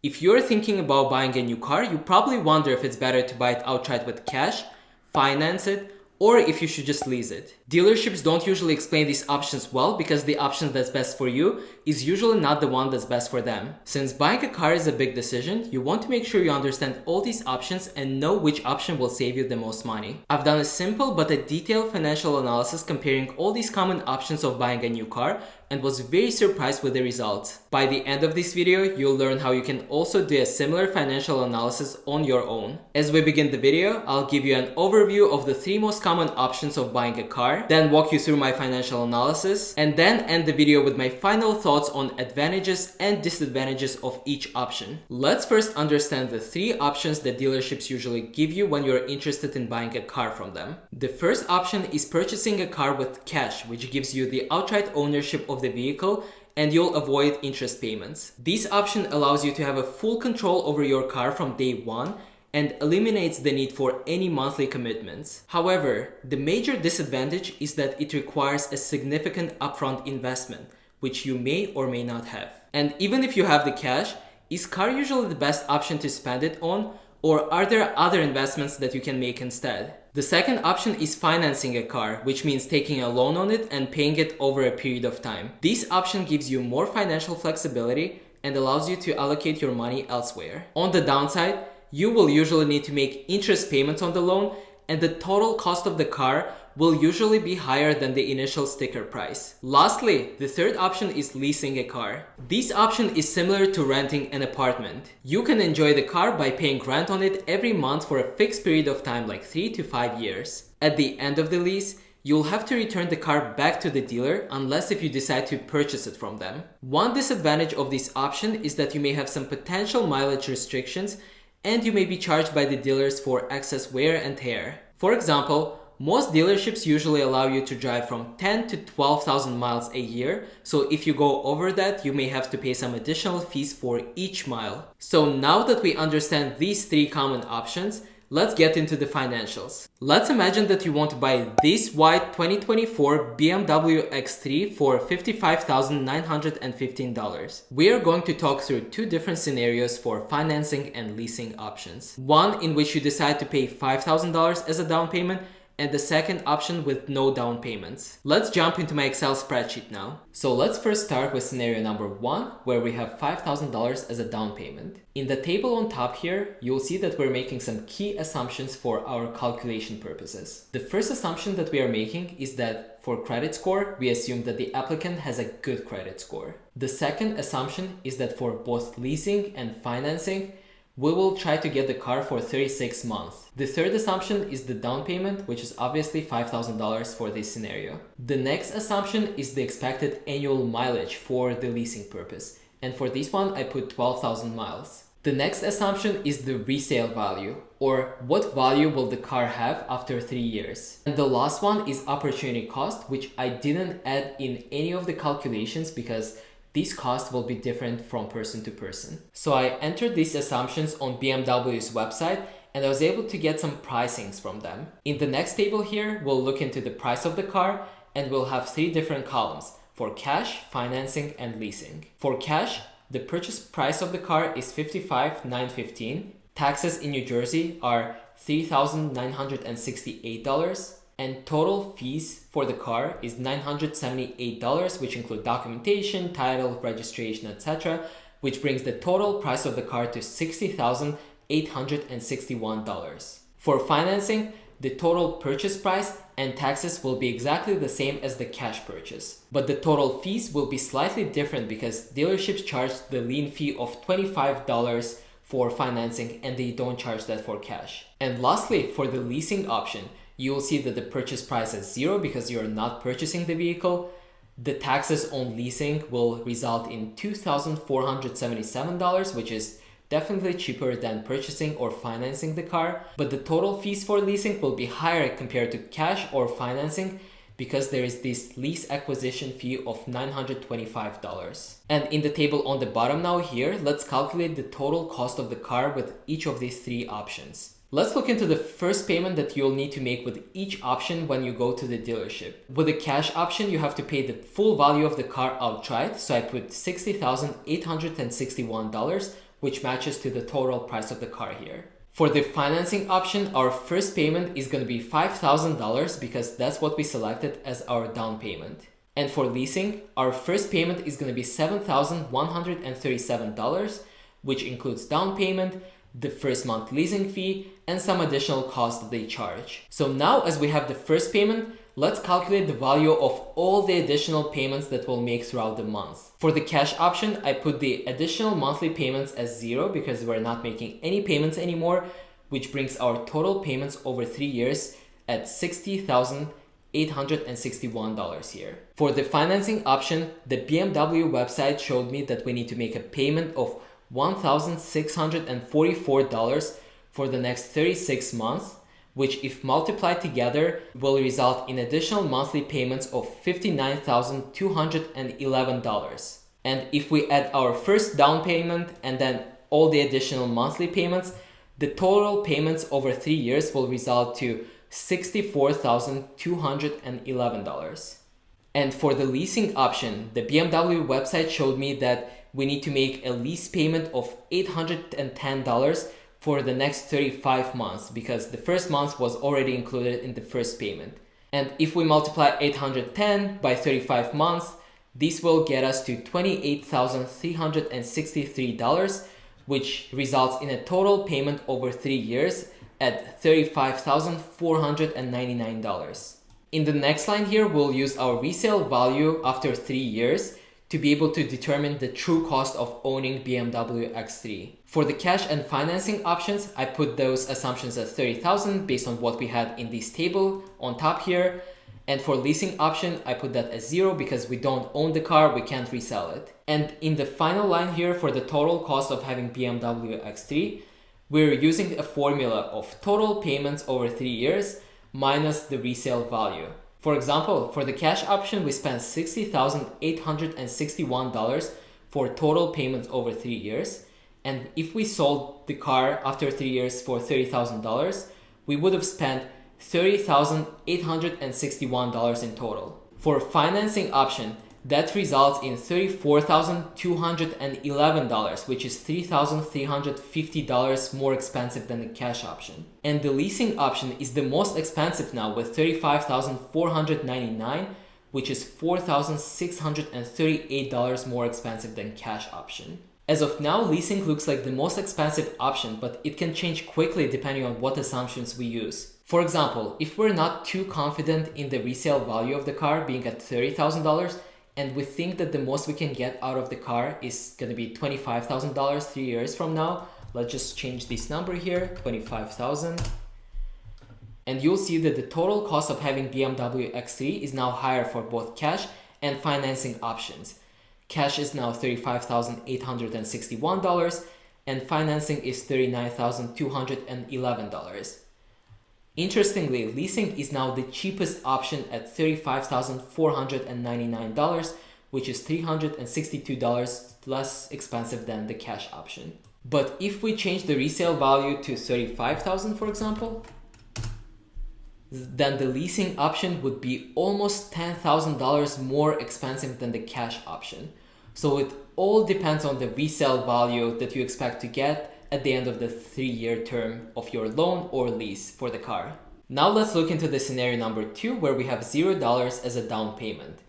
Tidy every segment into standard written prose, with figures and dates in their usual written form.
If you're thinking about buying a new car, you probably wonder if it's better to buy it outright with cash, finance it, or if you should just lease it. Dealerships don't usually explain these options well because the option that's best for you is usually not the one that's best for them. Since buying a car is a big decision, you want to make sure you understand all these options and know which option will save you the most money. I've done a simple but a detailed financial analysis comparing all these common options of buying a new car and was very surprised with the results. By the end of this video, you'll learn how you can also do a similar financial analysis on your own. As we begin the video, I'll give you an overview of the 3 most common options of buying a car, then walk you through my financial analysis, and then end the video with my final thoughts on advantages and disadvantages of each option. Let's first understand the 3 options that dealerships usually give you when you're interested in buying a car from them. The first option is purchasing a car with cash, which gives you the outright ownership of the vehicle and you'll avoid interest payments. This option allows you to have a full control over your car from day one and eliminates the need for any monthly commitments. However, the major disadvantage is that it requires a significant upfront investment, which you may or may not have. And even if you have the cash, is car usually the best option to spend it on, or are there other investments that you can make instead? The second option is financing a car, which means taking a loan on it and paying it over a period of time. This option gives you more financial flexibility and allows you to allocate your money elsewhere. On the downside, you will usually need to make interest payments on the loan, and the total cost of the car will usually be higher than the initial sticker price. Lastly, the third option is leasing a car. This option is similar to renting an apartment. You can enjoy the car by paying rent on it every month for a fixed period of time, like 3 to 5 years. At the end of the lease, you'll have to return the car back to the dealer unless if you decide to purchase it from them. One disadvantage of this option is that you may have some potential mileage restrictions and you may be charged by the dealers for excess wear and tear. For example, most dealerships usually allow you to drive from 10 to 12,000 miles a year, so if you go over that, you may have to pay some additional fees for each mile. So now that we understand these 3 common options, let's get into the financials. Let's imagine that you want to buy this white 2024 BMW X3 for $55,915. We are going to talk through 2 different scenarios for financing and leasing options. One in which you decide to pay $5,000 as a down payment, and the second option with no down payments. Let's jump into my Excel spreadsheet now. So let's first start with scenario number 1, where we have $5,000 as a down payment. In the table on top here, you'll see that we're making some key assumptions for our calculation purposes. The first assumption that we are making is that for credit score, we assume that the applicant has a good credit score. The second assumption is that for both leasing and financing, we will try to get the car for 36 months. The third assumption is the down payment, which is obviously $5,000 for this scenario. The next assumption is the expected annual mileage for the leasing purpose. And for this one, I put 12,000 miles. The next assumption is the resale value, or what value will the car have after 3 years. And the last one is opportunity cost, which I didn't add in any of the calculations because these costs will be different from person to person. So I entered these assumptions on BMW's website and I was able to get some pricings from them. In the next table here, we'll look into the price of the car and we'll have 3 different columns for cash, financing, and leasing. For cash, the purchase price of the car is $55,915. Taxes in New Jersey are $3,968. And total fees for the car is $978, which include documentation, title, registration, etc., which brings the total price of the car to $60,861. For financing, the total purchase price and taxes will be exactly the same as the cash purchase. But the total fees will be slightly different because dealerships charge the lien fee of $25 for financing and they don't charge that for cash. And lastly, for the leasing option, you will see that the purchase price is 0 because you're not purchasing the vehicle. The taxes on leasing will result in $2,477, which is definitely cheaper than purchasing or financing the car. But the total fees for leasing will be higher compared to cash or financing because there is this lease acquisition fee of $925. And in the table on the bottom now here, let's calculate the total cost of the car with each of these 3 options. Let's look into the first payment that you'll need to make with each option when you go to the dealership. With the cash option, you have to pay the full value of the car outright. So I put $60,861, which matches to the total price of the car here. For the financing option, our first payment is going to be $5,000 because that's what we selected as our down payment. And for leasing, our first payment is going to be $7,137, which includes down payment, the first month leasing fee, and some additional costs that they charge. So now as we have the first payment, let's calculate the value of all the additional payments that we'll make throughout the month. For the cash option, I put the additional monthly payments as 0 because we're not making any payments anymore, which brings our total payments over 3 years at $60,861 here. For the financing option, the BMW website showed me that we need to make a payment of $1,644 for the next 36 months, which if multiplied together will result in additional monthly payments of $59,211. And if we add our first down payment and then all the additional monthly payments, the total payments over 3 years will result to $64,211. And for the leasing option, the BMW website showed me that we need to make a lease payment of $810 for the next 35 months because the first month was already included in the first payment. And if we multiply 810 by 35 months, this will get us to $28,363, which results in a total payment over 3 years at $35,499. In the next line here, we'll use our resale value after 3 years to be able to determine the true cost of owning BMW X3. For the cash and financing options, I put those assumptions at $30,000 based on what we had in this table on top here. And for leasing option, I put that as 0 because we don't own the car, we can't resell it. And in the final line here for the total cost of having BMW X3, we're using a formula of total payments over 3 years minus the resale value. For example, for the cash option, we spent $60,861 for total payments over 3 years. And if we sold the car after 3 years for $30,000, we would have spent $30,861 in total. For financing option, that results in $34,211, which is $3,350 more expensive than the cash option. And the leasing option is the most expensive now with $35,499, which is $4,638 more expensive than cash option. As of now, leasing looks like the most expensive option, but it can change quickly depending on what assumptions we use. For example, if we're not too confident in the resale value of the car being at $30,000, and we think that the most we can get out of the car is going to be $25,000 3 years from now, let's just change this number here, 25,000. And you'll see that the total cost of having BMW X3 is now higher for both cash and financing options. Cash is now $35,861 and financing is $39,211. Interestingly, leasing is now the cheapest option at $35,499, which is $362 less expensive than the cash option. But if we change the resale value to $35,000, for example, then the leasing option would be almost $10,000 more expensive than the cash option. So it all depends on the resale value that you expect to get at the end of the 3-year term of your loan or lease for the car. Now let's look into the scenario number 2 where we have $0 as a down payment.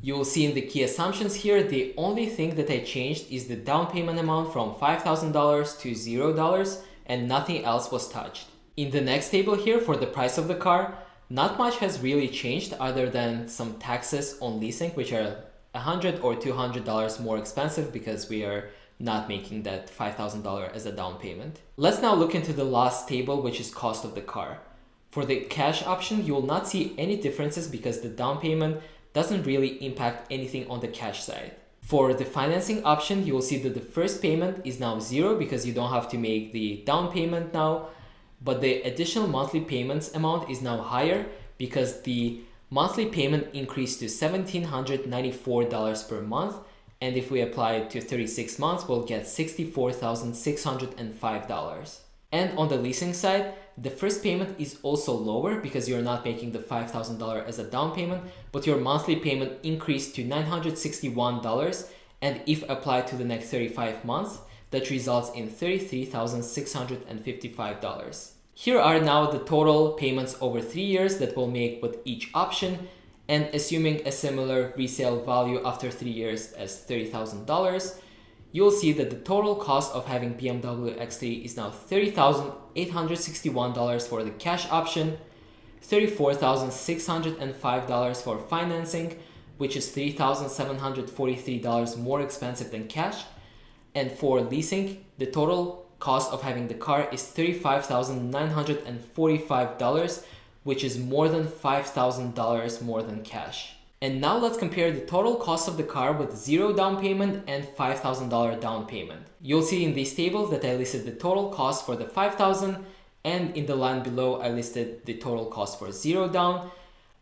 You will see in the key assumptions here, the only thing that I changed is the down payment amount from $5,000 to $0 and nothing else was touched. In the next table here for the price of the car, not much has really changed other than some taxes on leasing, which are $100 or $200 more expensive because we are not making that $5,000 as a down payment. Let's now look into the last table, which is cost of the car. For the cash option, you will not see any differences because the down payment doesn't really impact anything on the cash side. For the financing option, you will see that the first payment is now 0 because you don't have to make the down payment now, but the additional monthly payments amount is now higher because the monthly payment increased to $1,794 per month. And if we apply it to 36 months, we'll get $64,605. And on the leasing side, the first payment is also lower because you're not making the $5,000 as a down payment, but your monthly payment increased to $961. And if applied to the next 35 months, that results in $33,655. Here are now the total payments over 3 years that we'll make with each option, and assuming a similar resale value after 3 years as $30,000, you'll see that the total cost of having BMW X3 is now $30,861 for the cash option, $34,605 for financing, which is $3,743 more expensive than cash, and for leasing, the total cost of having the car is $35,945, which is more than $5,000 more than cash. And now let's compare the total cost of the car with $0 down payment and $5,000 down payment. You'll see in these tables that I listed the total cost for the $5,000, and in the line below I listed the total cost for $0 down.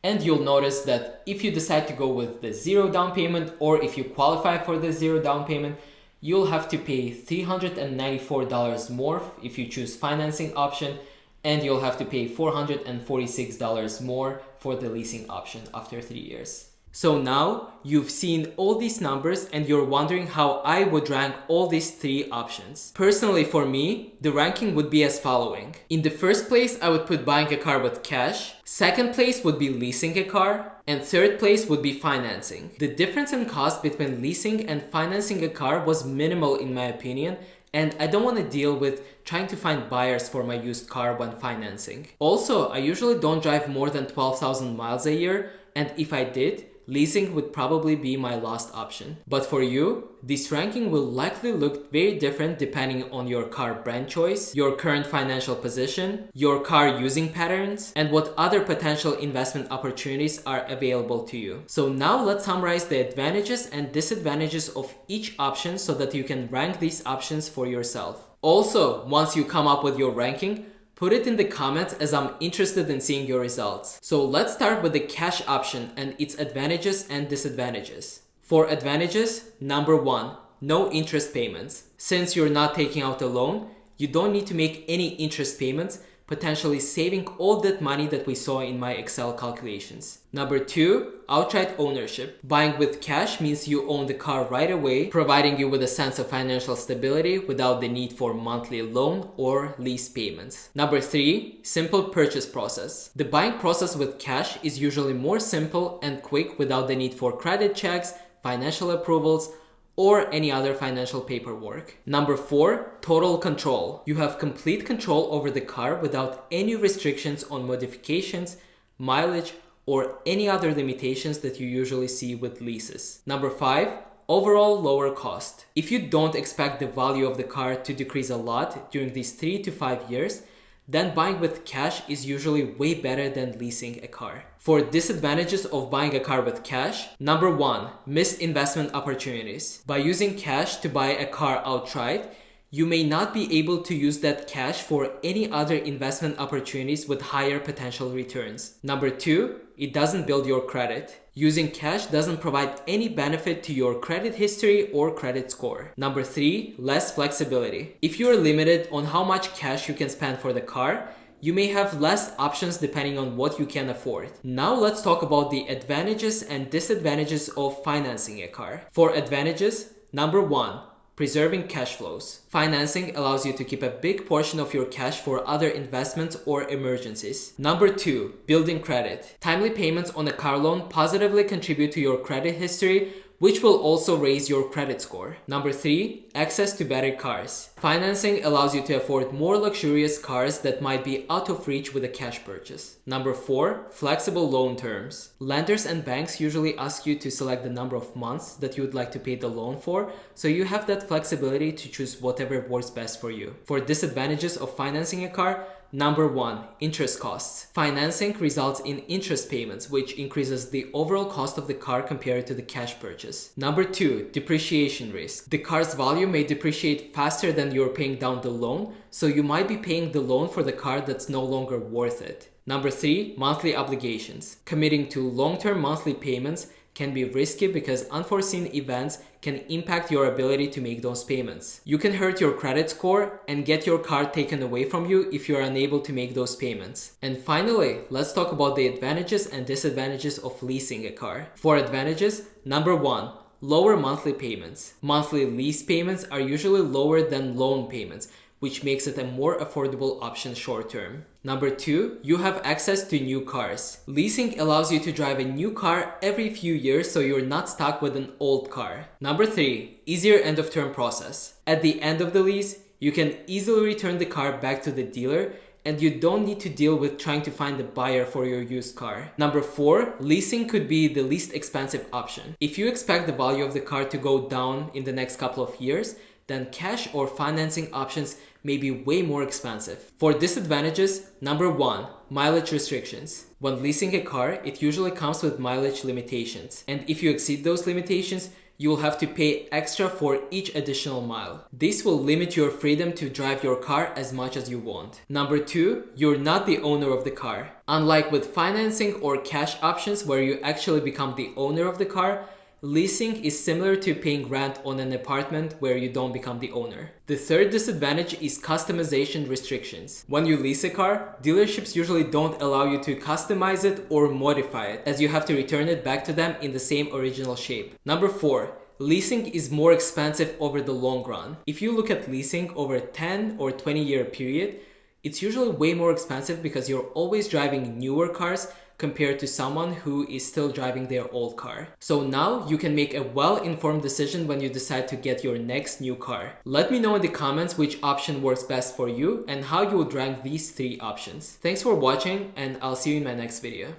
And you'll notice that if you decide to go with the $0 down payment, or if you qualify for the $0 down payment, you'll have to pay $394 more if you choose financing option, and you'll have to pay $446 more for the leasing option after 3 years. So now you've seen all these numbers and you're wondering how I would rank all these 3 options. Personally, for me, the ranking would be as following. In the first place, I would put buying a car with cash. Second place would be leasing a car. And third place would be financing. The difference in cost between leasing and financing a car was minimal in my opinion, and I don't want to deal with trying to find buyers for my used car when financing. Also, I usually don't drive more than 12,000 miles a year, and if I did, leasing would probably be my last option. But for you, this ranking will likely look very different depending on your car brand choice, your current financial position, your car using patterns, and what other potential investment opportunities are available to you. So now let's summarize the advantages and disadvantages of each option so that you can rank these options for yourself. Also, once you come up with your ranking, put it in the comments as I'm interested in seeing your results. So let's start with the cash option and its advantages and disadvantages. For advantages, number 1, no interest payments. Since you're not taking out a loan, you don't need to make any interest payments, potentially saving all that money that we saw in my Excel calculations. Number 2, outright ownership. Buying with cash means you own the car right away, providing you with a sense of financial stability without the need for monthly loan or lease payments. Number 3, simple purchase process. The buying process with cash is usually more simple and quick without the need for credit checks, financial approvals, or any other financial paperwork. Number 4, total control. You have complete control over the car without any restrictions on modifications, mileage, or any other limitations that you usually see with leases. Number 5, overall lower cost. If you don't expect the value of the car to decrease a lot during these 3 to 5 years, then buying with cash is usually way better than leasing a car. For disadvantages of buying a car with cash, number 1, missed investment opportunities. By using cash to buy a car outright, you may not be able to use that cash for any other investment opportunities with higher potential returns. Number 2, it doesn't build your credit. Using cash doesn't provide any benefit to your credit history or credit score. Number 3, less flexibility. If you are limited on how much cash you can spend for the car, you may have less options depending on what you can afford. Now let's talk about the advantages and disadvantages of financing a car. For advantages, number 1, preserving cash flows. Financing allows you to keep a big portion of your cash for other investments or emergencies. Number 2, building credit. Timely payments on a car loan positively contribute to your credit history, which will also raise your credit score. Number 3, access to better cars. Financing allows you to afford more luxurious cars that might be out of reach with a cash purchase. Number 4, flexible loan terms. Lenders and banks usually ask you to select the number of months that you would like to pay the loan for, so you have that flexibility to choose whatever works best for you. For disadvantages of financing a car, number 1, interest costs. Financing results in interest payments, which increases the overall cost of the car compared to the cash purchase. Number 2, depreciation risk. The car's value may depreciate faster than you're paying down the loan, so you might be paying the loan for the car that's no longer worth it. Number 3, monthly obligations. Committing to long-term monthly payments can be risky because unforeseen events can impact your ability to make those payments. You can hurt your credit score and get your car taken away from you if you are unable to make those payments. And finally, let's talk about the advantages and disadvantages of leasing a car. For advantages, number 1, lower monthly payments. Monthly lease payments are usually lower than loan payments, which makes it a more affordable option short term. Number 2, you have access to new cars. Leasing allows you to drive a new car every few years so you're not stuck with an old car. Number 3, easier end of term process. At the end of the lease, you can easily return the car back to the dealer and you don't need to deal with trying to find a buyer for your used car. Number 4, leasing could be the least expensive option. If you expect the value of the car to go down in the next couple of years, then cash or financing options may be way more expensive. For disadvantages, number 1, mileage restrictions. When leasing a car, it usually comes with mileage limitations. And if you exceed those limitations, you will have to pay extra for each additional mile. This will limit your freedom to drive your car as much as you want. Number 2, you're not the owner of the car. Unlike with financing or cash options where you actually become the owner of the car, leasing is similar to paying rent on an apartment where you don't become the owner. The third disadvantage is customization restrictions. When you lease a car, dealerships usually don't allow you to customize it or modify it, as you have to return it back to them in the same original shape. Number 4, leasing is more expensive over the long run. If you look at leasing over a 10 or 20-year period, it's usually way more expensive because you're always driving newer cars compared to someone who is still driving their old car. So now you can make a well-informed decision when you decide to get your next new car. Let me know in the comments which option works best for you and how you would rank these 3 options. Thanks for watching and I'll see you in my next video.